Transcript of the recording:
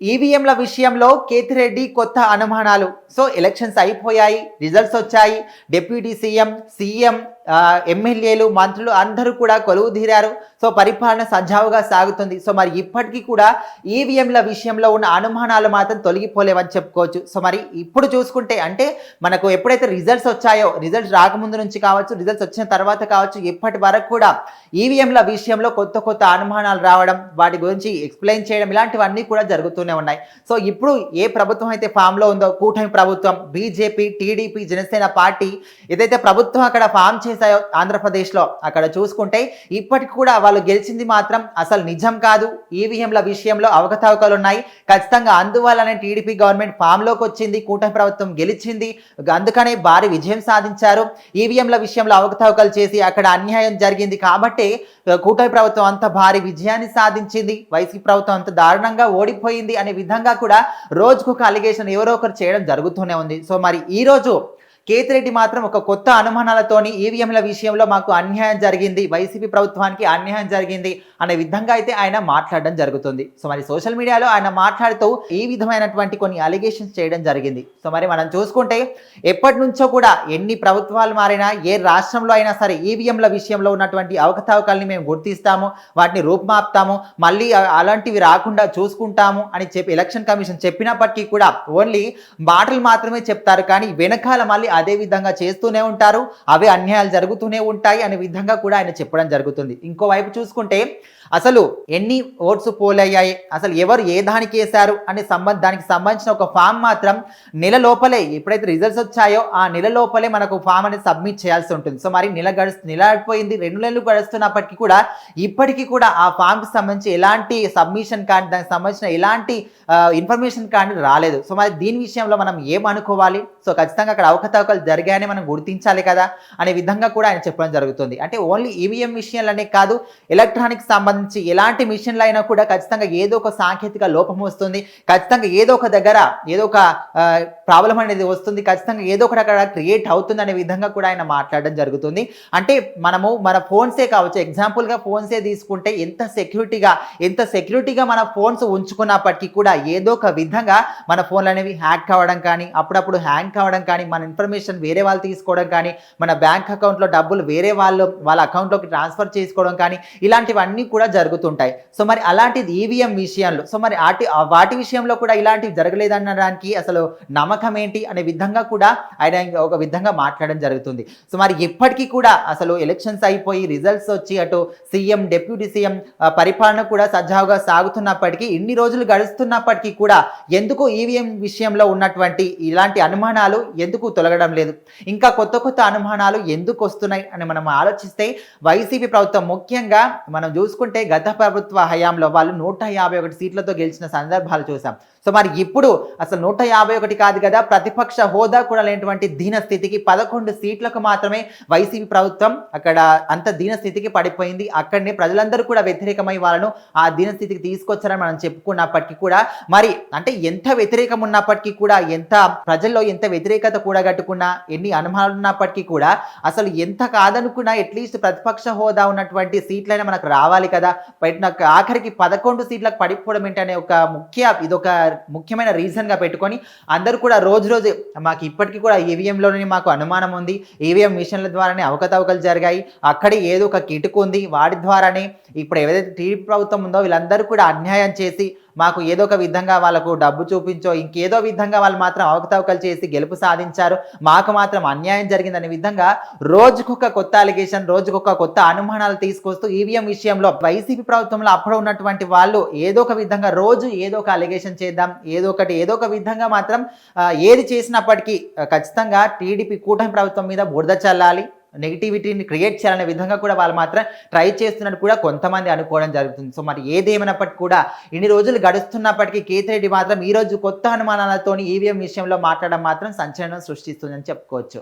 ఈవీఎంల విషయంలో కేతిరెడ్డి కొత్త అనుమానాలు. సో ఎలక్షన్స్ అయిపోయాయి, రిజల్ట్స్ వచ్చాయి. డిప్యూటీ సీఎం, ఎమ్మెల్యేలు, మంత్రులు అందరూ కూడా కొలువు తీరారు. సో పరిపాలన సజావుగా సాగుతుంది. సో మరి ఇప్పటికీ కూడా ఈవీఎంల విషయంలో ఉన్న అనుమానాలు మాత్రం తొలగిపోలేవని చెప్పుకోవచ్చు. సో మరి ఇప్పుడు చూసుకుంటే అంటే మనకు ఎప్పుడైతే రిజల్ట్స్ వచ్చాయో, రిజల్ట్స్ రాకముందు నుంచి కావచ్చు, రిజల్ట్స్ వచ్చిన తర్వాత కావచ్చు, ఇప్పటి వరకు కూడా ఈవీఎంల విషయంలో కొత్త అనుమానాలు రావడం, వాటి గురించి ఎక్స్ప్లెయిన్ చేయడం ఇలాంటివన్నీ కూడా జరుగుతూనే ఉన్నాయి. సో ఇప్పుడు ఏ ప్రభుత్వం అయితే ఫామ్లో ఉందో, కూటమి ప్రభుత్వం, బీజేపీ, టీడీపీ, జనసేన పార్టీ ఏదైతే ప్రభుత్వం అక్కడ ఫామ్ చేశాయో ఆంధ్రప్రదేశ్లో, అక్కడ చూసుకుంటే ఇప్పటికి కూడా వాళ్ళు గెలిచింది మాత్రం అసలు నిజం కాదు. ఈవీఎంల విషయంలో అవకతవకలు ఉన్నాయి ఖచ్చితంగా. అందువల్లనే టీడీపీ గవర్నమెంట్ ఫామ్లోకి వచ్చింది, కూటమి ప్రభుత్వం గెలిచింది, అందుకనే భారీ విజయం సాధించారు. ఈవీఎంల విషయంలో అవకతవకలు చేసి అక్కడ అన్యాయం జరిగింది కాబట్టి కూటమి ప్రభుత్వం అంత భారీ విజయాన్ని సాధించింది, వైసీపీ ప్రభుత్వం అంత దారుణంగా ఓడిపోయింది అనే విధంగా కూడా రోజుకొక అలిగేషన్ ఎవరో ఒకరు చేయడం జరుగుతూనే ఉంది. సో మరి ఈ రోజు కేతిరెడ్డి మాత్రం ఒక కొత్త అనుమానాలతోని ఈవీఎంల విషయంలో మాకు అన్యాయం జరిగింది, వైసీపీ ప్రభుత్వానికి అన్యాయం జరిగింది అనే విధంగా అయితే ఆయన మాట్లాడడం జరుగుతుంది. సో మరి సోషల్ మీడియాలో ఆయన మాట్లాడుతూ ఈ విధమైనటువంటి కొన్ని అలిగేషన్స్ చేయడం జరిగింది. సో మరి మనం చూసుకుంటే ఎప్పటి నుంచో కూడా ఎన్ని ప్రభుత్వాలు మారినా, ఏ రాష్ట్రంలో అయినా సరే ఈవీఎంల విషయంలో ఉన్నటువంటి అవకతవకల్ని మేము గుర్తిస్తాము, వాటిని రూపుమాపుతాము, మళ్ళీ అలాంటివి రాకుండా చూసుకుంటాము అని చెప్పి ఎలక్షన్ కమిషన్ చెప్పినప్పటికీ కూడా ఓన్లీ మాటలు మాత్రమే చెప్తారు, కానీ వెనకాల మళ్ళీ అదే విధంగా చేస్తూనే ఉంటారు, అవే అన్యాయాలు జరుగుతూనే ఉంటాయి అనే విధంగా కూడా ఆయన చెప్పడం జరుగుతుంది. ఇంకోవైపు చూసుకుంటే అసలు ఎన్ని ఓట్స్ పోల్ అయ్యాయి, అసలు ఎవరు ఏ దానికి వేశారు అనే దానికి సంబంధించిన ఒక ఫామ్ మాత్రం నెల లోపలే, ఎప్పుడైతే రిజల్ట్స్ వచ్చాయో ఆ నెల లోపలే మనకు ఫామ్ అనేది సబ్మిట్ చేయాల్సి ఉంటుంది. సో మరి నెల అయిపోయింది, 2 నెలలు గడుస్తున్నప్పటికీ కూడా ఇప్పటికీ కూడా ఆ ఫామ్కి సంబంధించి ఎలాంటి సబ్మిషన్ కానీ, దానికి సంబంధించిన ఎలాంటి ఇన్ఫర్మేషన్ కానీ రాలేదు. సో మరి దీని విషయంలో మనం ఏమనుకోవాలి? సో ఖచ్చితంగా అక్కడ అవకతవకలు జరిగాయని మనం గుర్తించాలి కదా అనే విధంగా కూడా ఆయన చెప్పడం జరుగుతుంది. అంటే ఓన్లీ ఈవీఎం విషయాలనే కాదు, ఎలక్ట్రానిక్ సంబంధించి ఎలాంటి మిషన్లు అయినా కూడా ఖచ్చితంగా ఏదో ఒక సాంకేతిక లోపం వస్తుంది, ఖచ్చితంగా ఏదో ఒక దగ్గర ఏదో ఒక ప్రాబ్లం అనేది వస్తుంది, ఖచ్చితంగా ఏదో ఒకటి అక్కడ క్రియేట్ అవుతుంది అనే విధంగా కూడా ఆయన మాట్లాడడం జరుగుతుంది. అంటే మనము మన ఫోన్సే కావచ్చు, ఎగ్జాంపుల్గా ఫోన్సే తీసుకుంటే ఎంత సెక్యూరిటీగా మన ఫోన్స్ ఉంచుకున్నప్పటికీ కూడా ఏదో ఒక విధంగా మన ఫోన్లు అనేవి హ్యాక్ కావడం కానీ, అప్పుడప్పుడు హ్యాంగ్ కావడం కానీ, మన ఇన్ఫర్మేషన్ వేరే వాళ్ళు తీసుకోవడం కానీ, మన బ్యాంక్ అకౌంట్లో డబ్బులు వేరే వాళ్ళ అకౌంట్లోకి ట్రాన్స్ఫర్ చేసుకోవడం కానీ, ఇలాంటివన్నీ కూడా జరుగుతుంటాయి. సో మరి అలాంటిది ఈవీఎం విషయంలో, సో మరి వాటి విషయంలో కూడా ఇలాంటివి జరగలేదనడానికి అసలు నమ్మకం ఏంటి అనే విధంగా కూడా ఆయన ఒక విధంగా మాట్లాడడం జరుగుతుంది. సో మరి ఇప్పటికీ కూడా అసలు ఎలక్షన్స్ అయిపోయి రిజల్ట్స్ వచ్చి అటు సీఎం, డిప్యూటీ సీఎం పరిపాలన కూడా సజావుగా సాగుతున్నప్పటికీ, ఇన్ని రోజులు గడుస్తున్నప్పటికీ కూడా ఎందుకు ఈవీఎం విషయంలో ఉన్నటువంటి ఇలాంటి అనుమానాలు ఎందుకు తొలగడం లేదు, ఇంకా కొత్త అనుమానాలు ఎందుకు వస్తున్నాయి అని మనం ఆలోచిస్తే వైసీపీ ప్రభుత్వం ముఖ్యంగా మనం చూసుకుంటే గత ప్రభుత్వ హయాంలో వాళ్ళు 151 సీట్లతో గెలిచిన సందర్భాలు చూసాం. సో మరి ఇప్పుడు అసలు 151 కాదు కదా, ప్రతిపక్ష హోదా కూడా లేనటువంటి దీన స్థితికి 11 సీట్లకు మాత్రమే వైసీపీ ప్రభుత్వం అక్కడ అంత దీన స్థితికి పడిపోయింది. అక్కడనే ప్రజలందరూ కూడా వ్యతిరేకమై వాళ్ళను ఆ దీన స్థితికి తీసుకొచ్చారని మనం చెప్పుకున్నప్పటికీ కూడా, మరి అంటే ఎంత వ్యతిరేకం ఉన్నప్పటికీ కూడా, ఎంత ప్రజల్లో ఎంత వ్యతిరేకత కూడగట్టుకున్నా, ఎన్ని అనుమానాలు ఉన్నప్పటికీ కూడా, అసలు ఎంత కాదనుకున్నా అట్లీస్ట్ ప్రతిపక్ష హోదా ఉన్నటువంటి సీట్లైనా మనకు రావాలి కదా, ఆఖరికి 11 సీట్లకు పడిపోవడం ఏంటనే ఇదొక ముఖ్యమైన రీజన్గా పెట్టుకొని అందరూ కూడా రోజు మాకు ఇప్పటికీ కూడా ఈవీఎంలోనే మాకు అనుమానం ఉంది, ఈవీఎం మిషన్ల ద్వారానే అవకతవకలు జరిగాయి, అక్కడే ఏదో ఒక కిటుకు ఉంది, వాటి ద్వారానే ఇప్పుడు ఏదైతే టీడీపీ ప్రభుత్వం ఉందో వీళ్ళందరూ కూడా అన్యాయం చేసి మాకు ఏదో ఒక విధంగా వాళ్ళకు డబ్బు చూపించో ఇంకేదో విధంగా వాళ్ళు మాత్రం అవకతవకలు చేసి గెలుపు సాధించారు, మాకు మాత్రం అన్యాయం జరిగిందనే విధంగా రోజుకొక కొత్త అలిగేషన్, రోజుకొక కొత్త అనుమానాలు తీసుకొస్తూ ఈవీఎం విషయంలో వైసీపీ ప్రభుత్వంలో అప్పుడు ఉన్నటువంటి వాళ్ళు ఏదో ఒక విధంగా రోజు ఏదో ఒక అలిగేషన్ చేద్దాం, ఏదో ఒక విధంగా మాత్రం ఏది చేసినప్పటికీ ఖచ్చితంగా టీడీపీ కూటమి ప్రభుత్వం మీద బురద చల్లాలి, నెగిటివిటీని క్రియేట్ చేయాలనే విధంగా కూడా వాళ్ళు మాత్రం ట్రై చేస్తున్నట్టు కూడా కొంతమంది అనుకోవడం జరుగుతుంది. సో మరి ఏదేమైనప్పటికీ కూడా ఇన్ని రోజులు గడుస్తున్నప్పటికీ కేతిరెడ్డి మాత్రం ఈ రోజు కొత్త అనుమానాలతోని ఈవీఎం విషయంలో మాట్లాడడం మాత్రం సంచలనం సృష్టిస్తుందని చెప్పుకోవచ్చు.